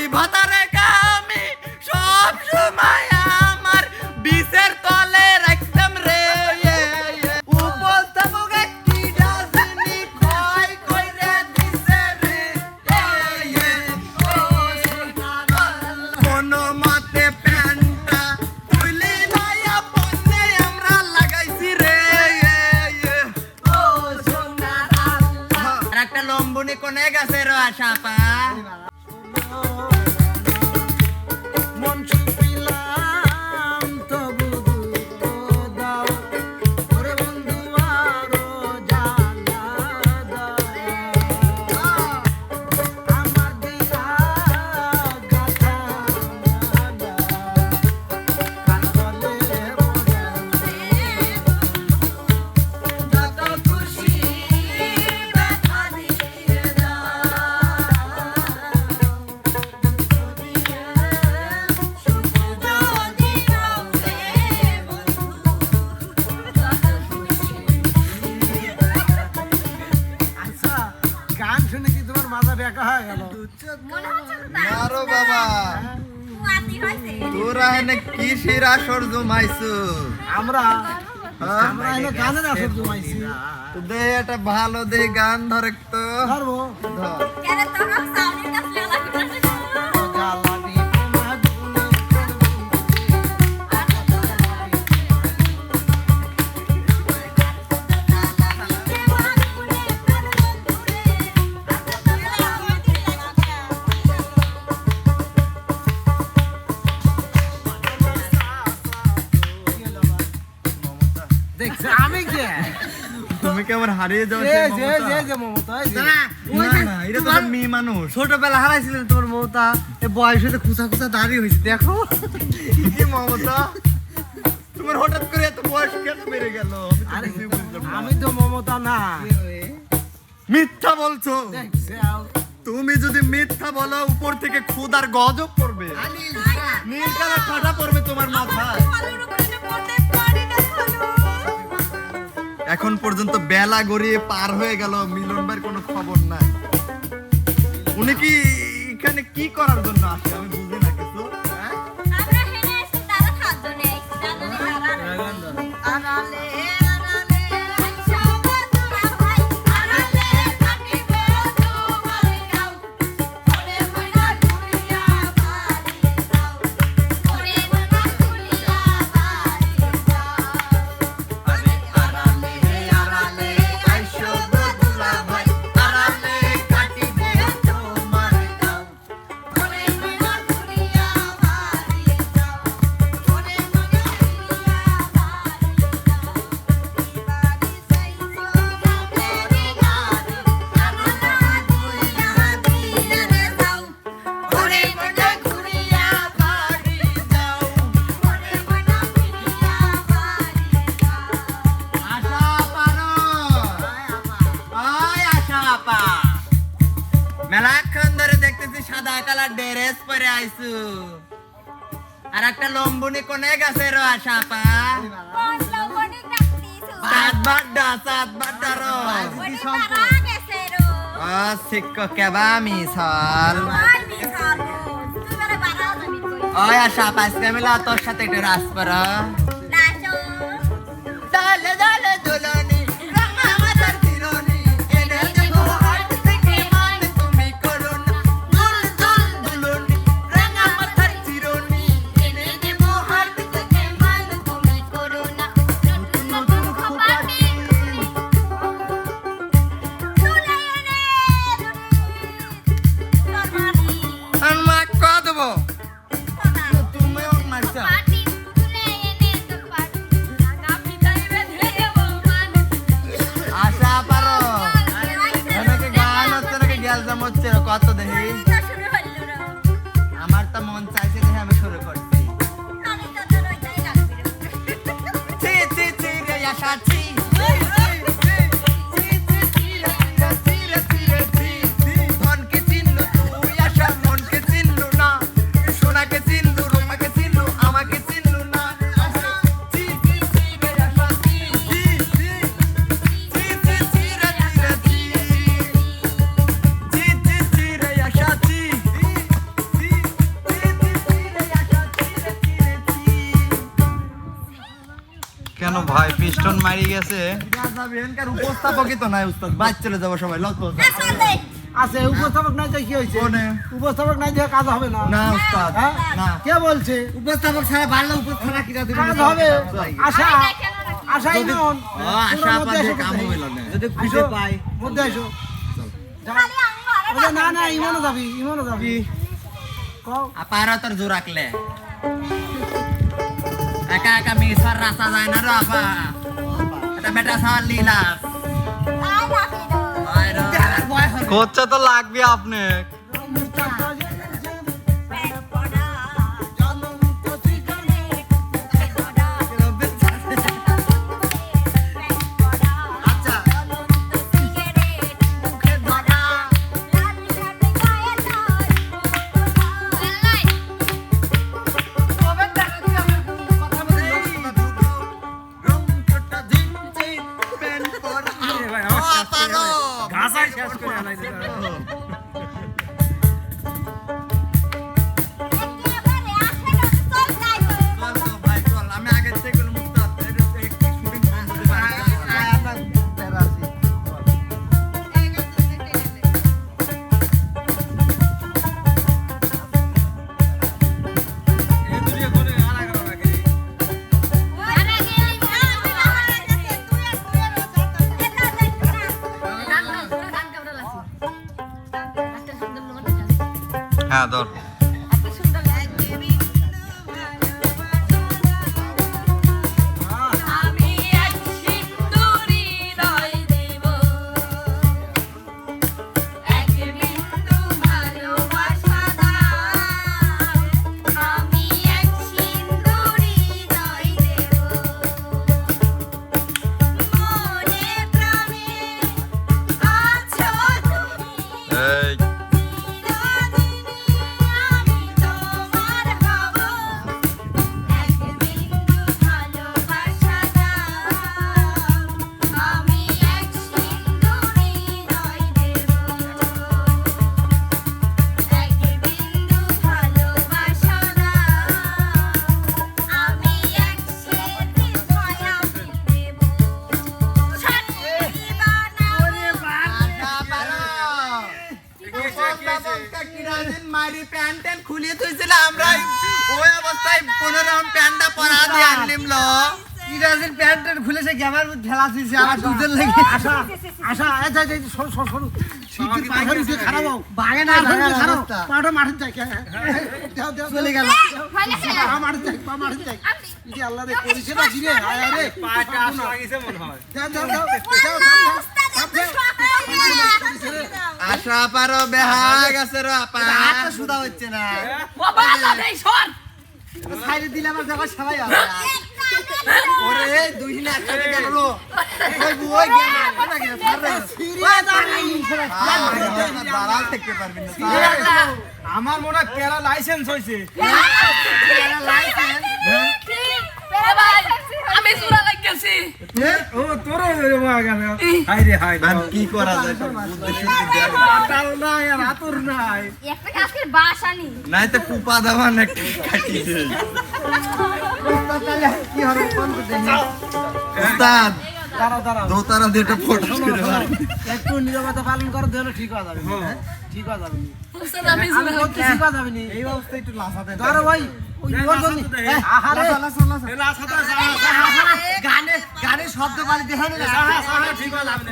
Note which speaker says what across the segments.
Speaker 1: ভাতারে আমি সব সময় আমার বিচের তলে রাখতাম রে উপস্থাপকে কি ডাসনি কই কই রে দিছে রে কোন মতে প্যান্টটা তুলি লাইয়া পনে আমরা লাগাইছি রে ও সোনার আল্লাহ আর একটা লম্বুনি কোনে গেছে রে আশাপা তোরা এনে কি শিরা সর জমাইছো
Speaker 2: আমরা এনে গানের আসর জমাইছি
Speaker 1: দে একটা ভালো দে গান ধরে তো
Speaker 2: ধরবো
Speaker 1: ধর
Speaker 3: কেন তোরা সাউন্ডের কাছে লাগা
Speaker 2: আমি কে
Speaker 1: তুমি কেমন হারিয়ে যাও
Speaker 2: যে মমতা
Speaker 1: না এটা তো মেয়ে মানুষ
Speaker 2: ছোটবেলা হারাইছিলেন তোমার মমতা এ বয়স হতে খুচা খুচা দাঁড়িয়ে হয়েছে দেখো
Speaker 1: কি মমতা তোমার হঠাৎ করে এত বয়স কেন বেড়ে গেল
Speaker 2: আমি তো মমতা না
Speaker 1: মিথ্যা বলছো
Speaker 2: দেখছাও
Speaker 1: তুমি যদি মিথ্যা বলো উপর থেকে খুদার গজব পড়বে নীল কালার ফাটা পড়বে তোমার মাথায় এখন পর্যন্ত বেলা গড়িয়ে পার হয়ে গেল মিলন ভাইয়ের কোনো খবর নাই উনি কি এখানে কি করার জন্য আসে আমি বুঝি না কিছু
Speaker 3: আমরা হেনে এসে তারা খাদ্য নেই জানো নি তারা আনালে
Speaker 1: মেলাক্ষণ ধরে দেখতেছি সাদা কালার ড্রেস পরে আইছু আর একটা লম্বুনি কোনে গেছে রো আশাপা সাত বাড্ডা রো শিক্ষক কেবা মিশাল ওই আশাপা আজকে মিলা তোর সাথে একটু রাস পরা দলে দলে দুলনি কত দেখি আমার তো মন চাইছে দেখে আমি শুরু করছি ধনকে চিনলু তুই আশা মনকে চিনলু না সোনাকে চিনলু রূপাকে চিনলু আমাকে চিনলু না
Speaker 4: ভাই পিস্টন মারি গেছে।
Speaker 1: এখানকার উপস্থাপকই তো নাই উস্তাদ, বাদ চলে যাবো সবাই লত
Speaker 2: আছে উপস্থাপক নাই তো কি হয়েছে?
Speaker 1: কোনে?
Speaker 2: উপস্থাপক নাই দিয়ে কাজ হবে না।
Speaker 1: না উস্তাদ
Speaker 2: হ্যাঁ?
Speaker 1: না,
Speaker 2: কে বলছে
Speaker 1: উপস্থাপক ছাড়া ভালো উপস্থাপক কিরা দিবেন?
Speaker 2: কাজ হবে? আশা আশাই
Speaker 1: যদি-
Speaker 2: নন
Speaker 1: ও, আশা আপাতত কাম হইল না।
Speaker 2: যদি খুঁজে পাই মধ্যে আসো। না না ইমানও যাবি, ইমানও যাবি। কও
Speaker 1: আপারা তোর জোর রাখলে একা একা মিসার রাস্তা যায় না রে আপা, এটা বেটা সাল লীলাস
Speaker 4: খরচা তো লাগবে আপনি। হ্যাঁ ধর। এই
Speaker 1: খুলিয়ে তুইছিল আমরা ওই অবস্থায় 15 রাউন্ড প্যান্টটা পরা দিয়ে আনলিম লো
Speaker 2: ইরাজের প্যান্ট খুলেছে গ্যামার মধ্যে ঠেলা দিয়েছে আমার দুধের লেগে। আশা আশা এই যাই সর সর সর শীতের পাখার উঠে খারাপ হোক বাগে না খারাপ পাটা মাঠে যাই দাও দাও চলে গেল পা মাঠে যাই পা মাঠে যাই কি আল্লাহ রে করিছে না কি রে আয় রে পাটা আসা লাগিছে মনে হয় দাও দাও দাও
Speaker 1: আশা পারো বেহা গেছে রে আপা,
Speaker 2: হাতটা সুদা হচ্ছে না সাইডে দিলে আমার যাবার সবাই হবে
Speaker 1: ওরে দুই দিন একসাথে গেল লো
Speaker 2: ওই গেল কথা গেল
Speaker 1: দাঁড়াল থেকে পারবি না
Speaker 2: আমার মনে হয় প্যারা লাইসেন্স হয়েছে
Speaker 3: আমি চুরা লাগিয়েছি
Speaker 2: ও তোর হাই রে হাই
Speaker 1: কি করা যায়
Speaker 2: আটাল নাই আর আতর নাই
Speaker 3: একটা কাজের বাসানি
Speaker 1: নাই তো কুপা দাবা না কাটি দে
Speaker 2: কি হবে কোন
Speaker 1: উস্তাদ
Speaker 2: দাঁড়াও দাঁড়াও
Speaker 1: দোতারা দিটা ফটো করে মার
Speaker 2: একটু নীরবতা পালন করো তাহলে ঠিক হয়ে যাবে হ্যাঁ ঠিক হয়ে যাবে
Speaker 3: হোসেন আমি
Speaker 2: আমি করতে ঠিক হয়ে যাবে
Speaker 1: এই অবস্থায় একটু লাফাতে
Speaker 2: ধরো ভাই ওই বলনি আহারে গানে গানে শব্দ বাড়ি দেখে না ঠিক হয়ে যাবে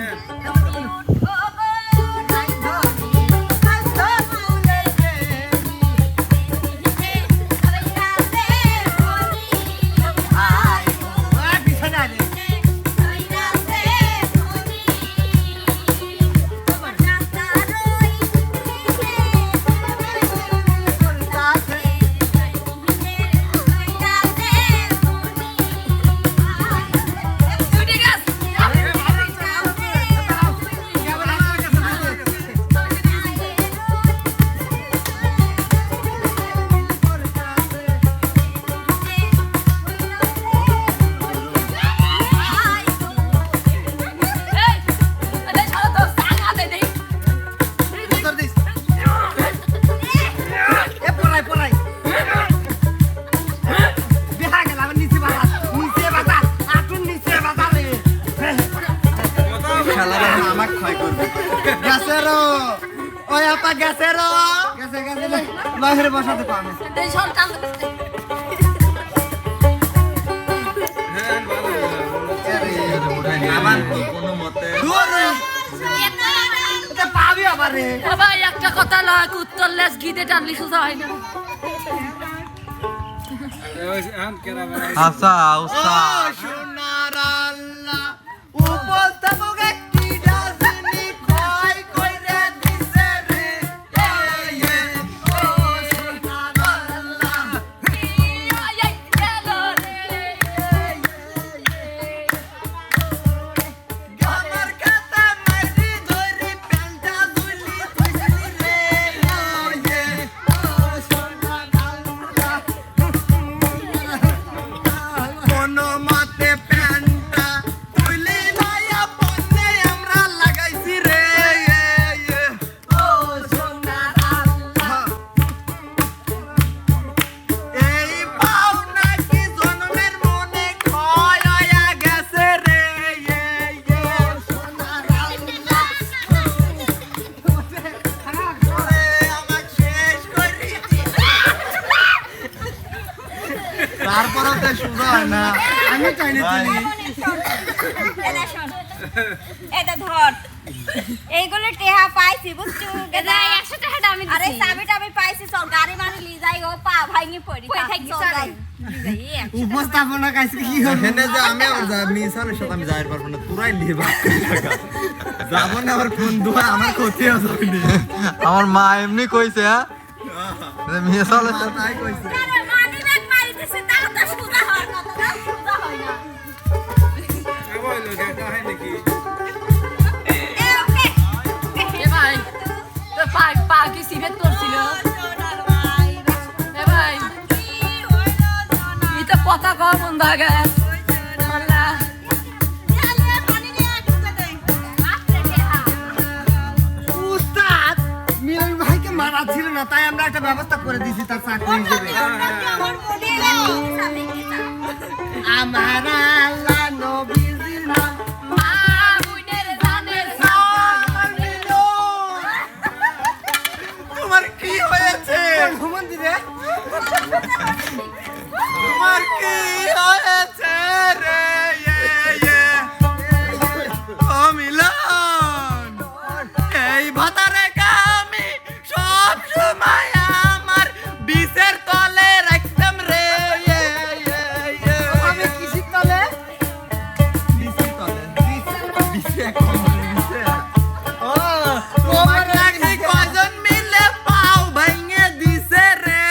Speaker 3: ঠিক আছে
Speaker 1: গেছে র
Speaker 2: গেছে গেছে লহের বসাতে পাবে
Speaker 3: এই সব কাম
Speaker 1: আমার তো কোনো মতে
Speaker 2: এটা পাবি আবার রে
Speaker 3: ভাই একটা কথা লয় উত্তর লেস গিতে টানলি সুজা হয় না
Speaker 4: আচ্ছা
Speaker 1: ও
Speaker 4: উস্তাদ
Speaker 1: সোনার আল্লাহ উপস্থাপক একটি ডাজনি কই কইরে দিছে রে ও সোনার আল্লাহ আমার খাতা মারি ধরি প্যান্টা দুলি দুলি রে ও সোনার আল্লাহ কোনো মতে প্যান্টটা তুলি লাইয়া পন্নে আমরা লাগাইছি রে ও সোনার আল্লাহ এই পাও নাকি জন্মের মনে ক্ষয় হইয়া গেছে রে ও সোনার আল্লাহ ওরে আমাকে শেষ করি তারপরও তো সুজা হয় না
Speaker 2: আমি চাইনি তুমি
Speaker 3: এটা শোন এটা ধর এইগুলো টেহা পাইছি বুঝছো এটা 100 টাকা আমি দিছি আরে চাবিটা আমি পাইছি সব গাড়ি মানে লি যাই ও পা ভাঙি পড়ি
Speaker 2: উপস্থাপনা কাছে কি হবে
Speaker 1: এখানে যে আমি আবার মিসালের সাথে আমি যাইতে পারবো না তোরাই লিবা যাবো না আবার কোন দোয়া আমার ক্ষতি হয়ে যাবে না
Speaker 4: আমার মা এমনি কইছে হ্যাঁ মেয়ে চলে
Speaker 1: তাই কইছে
Speaker 3: আরে মানি ব্যাগ মারি দিছে তাও তো সুজা হওয়ার কথা না সুজা হয় না এ ওকে এ ভাই তো পা কি সিবেট করছিল এ ভাই এটা কথা কম বন্ধ আগে আল্লাহ
Speaker 2: উস্তাদ মিলন ভাইকে মারা ছিল না তাই আমরা একটা ব্যবস্থা করে দিয়েছি তার চাকরি হিসেবে আমার আল্লাহ নবীজির নাম
Speaker 1: তোমার কি হয়েছে
Speaker 2: ঘুমন দিবে
Speaker 1: তোমার কি হয়েছে রে ও মিলন এই ভাতারে আমি সব সময় আমার বিছের তলে রাখতাম রে
Speaker 2: আমি কিসির তলে
Speaker 1: বিছের তলে বিছে এখন বিছে
Speaker 2: ও
Speaker 1: তোমার নাকি কজন মিলে পাও ভাঙে দিছে রে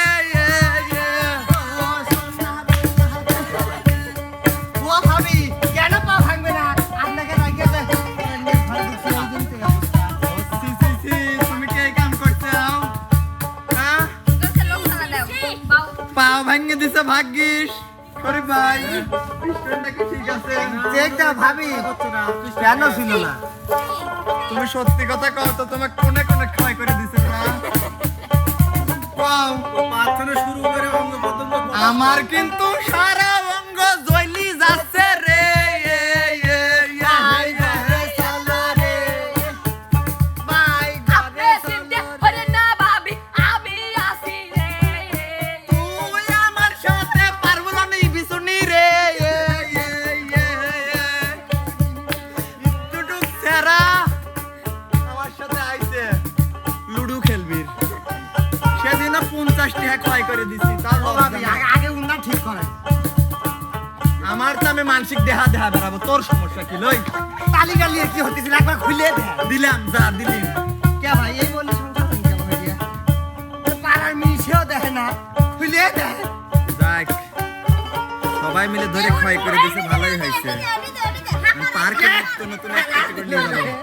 Speaker 2: ও ভাবি কেন পা ভাঙবে না আপনাকে রাখিয়ে দে
Speaker 1: সি, সি, সি, তুমি কি এই কাম করতে চাও হ্যাঁ পাও ভাঙে দিছে ভাগ্যিস করে ভাই পিস্টনটা কি ঠিক আছে
Speaker 2: চেকটা ভাবি কেন ছিল না
Speaker 1: তুমি সত্যি কথা কও তো তোমাকে কোনে কোনে ক্ষয় করে দিছে না কও
Speaker 2: প্রার্থনা শুরু করে অঙ্গ প্রত্যঙ্গ
Speaker 1: আমার কিন্তু সারা অঙ্গ জ্বলি যাচ্ছে রে তুই আমার সাথে পারবো না আমি বিছুনি রে টুটুক সেরা আমার সাথে আইছে লুডু খেলবি সেদিন 50 টাকা ক্ষয় করে দিছি তার
Speaker 2: ভাবি আগে উন্না ঠিক করে
Speaker 1: আমার তো আমি মানসিক দেহা দেহা বেড়াবো তোর সমস্যা কি লই
Speaker 2: তালিকা নিয়ে কি হতেছিল একবার খুলে দে
Speaker 1: দিলাম যা দিলি
Speaker 2: কে ভাই এই বলি সংসার হয়ে যাবে ভাইয়া পাড়ার মিশেও দেখে না খুলে দে
Speaker 1: যাক সবাই মিলে ধরে ক্ষয় করে দিছে ভালোই হয়েছে পার্কে নতুন নতুন অ্যাক্টিভিটি নিয়ে যাবো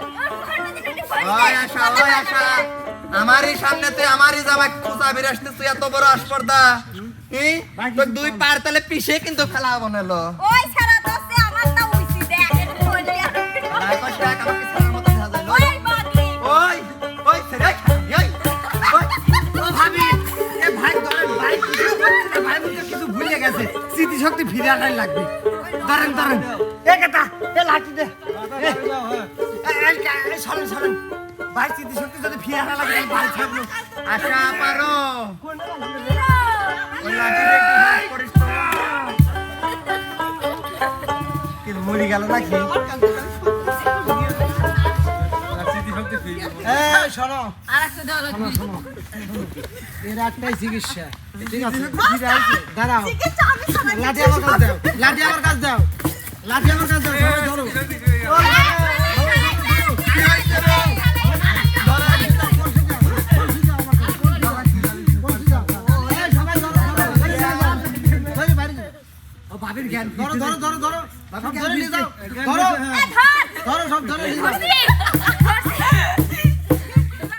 Speaker 1: ওই আশা আমারই সামনে তুই আমারই জামাই খুঁজা বের আসতে তুই এত বড় আসপর্দা তো দুই পার তালে পিছে কিন্তু খেলা বানালো
Speaker 3: ওই ছাড়া তো সে আমার না হইছি দেখ ওই বাকি
Speaker 1: ওই ছেড়ে
Speaker 2: ও ভাবি এ ভাই ধরেন ভাই ভাই মুখে কিছু ভুলে গেছে স্মৃতিশক্তি ফিরে আনাই লাগবে ধরেন এ কেটা এ লাঠি দে সরেন ভাই স্মৃতিশক্তি যদি ফিরে না লাগে তাহলে বাড়ি থাকলো
Speaker 1: আশা পারো ওই লাঠিটা একটু হাত করিস তো।
Speaker 2: কিন্তু মরে গেল নাকি এই শোনো এর একটাই চিকিৎসা ঠিক আছে দাঁড়াও লাঠি আমার কাছে দাও লাঠি আমার কাছে দাও লাঠি আমার কাছে দাও সবাই ধরো
Speaker 1: কি হয়েছে রে?
Speaker 2: বাবির জ্ঞান ধরো ধরো ধরো ধরো ধরো নিয়ে যাও ধরো ধরো সব ধরো নিয়ে যাও